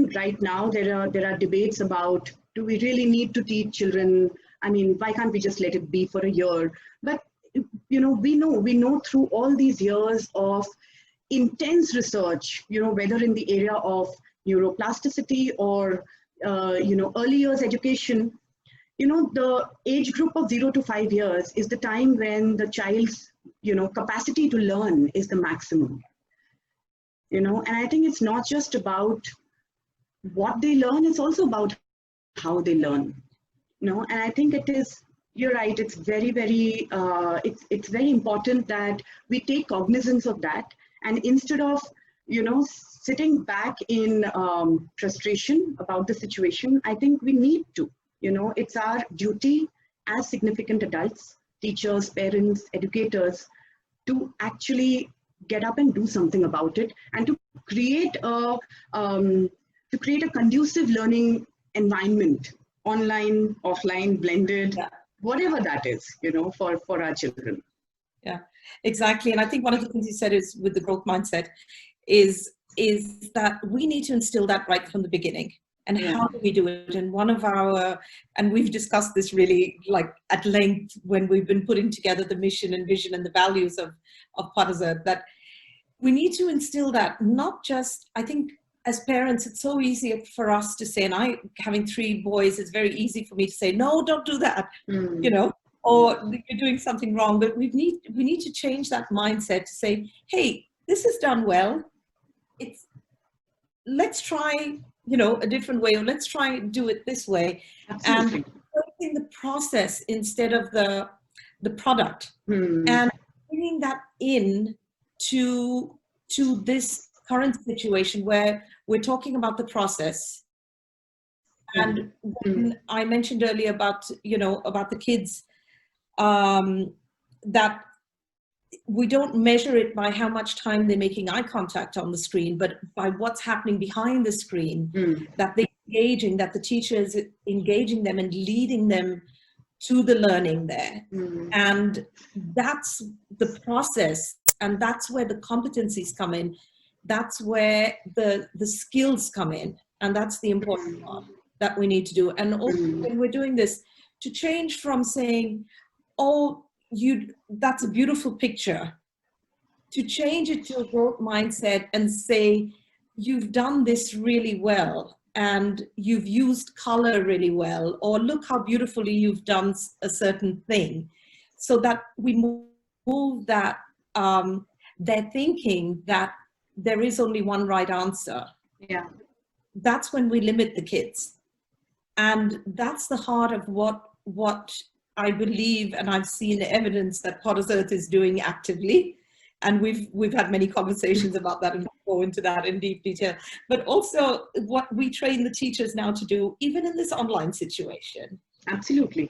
even right now there are debates about, do we really need to teach children? I mean, why can't we just let it be for a year? But we know through all these years of intense research, whether in the area of neuroplasticity or early years education, the age group of 0 to 5 years is the time when the child's capacity to learn is the maximum. And I think it's not just about what they learn, it's also about how they learn. And I think you're right, it's very, very, it's very important that we take cognizance of that. And instead of, sitting back in frustration about the situation, I think we need to, it's our duty as significant adults, teachers, parents, educators, to actually get up and do something about it, and to create a conducive learning environment, online, offline, blended, whatever that is, for our children. Yeah, exactly. And I think one of the things you said is with the growth mindset is that we need to instill that right from the beginning. And how do we do it? And and we've discussed this really at length when we've been putting together the mission and vision and the values of Padazat, that we need to instill that, not just, I think as parents, it's so easy for us to say, and having 3 boys, it's very easy for me to say, no, don't do that, or you're doing something wrong. But we need to change that mindset to say, hey, this is done well. Let's try, a different way, or let's try and do it this way. Absolutely. And working the process instead of the product, and bringing that in to this current situation where we're talking about the process. And when I mentioned earlier about the kids, that we don't measure it by how much time they're making eye contact on the screen, but by what's happening behind the screen, that they're engaging, that the teacher is engaging them and leading them to the learning there. And that's the process, and that's where the competencies come in. That's where the skills come in, and that's the important part that we need to do. And also when we're doing this, to change from saying, oh, that's a beautiful picture, to change it to a growth mindset and say, you've done this really well, and you've used color really well, or look how beautifully you've done a certain thing, so that we move that, they're thinking that there is only one right answer. Yeah, that's when we limit the kids. And that's the heart of what I believe, and I've seen evidence that Padazat is doing actively. And we've had many conversations about that, and we'll go into that in deep detail. But also what we train the teachers now to do, even in this online situation. Absolutely.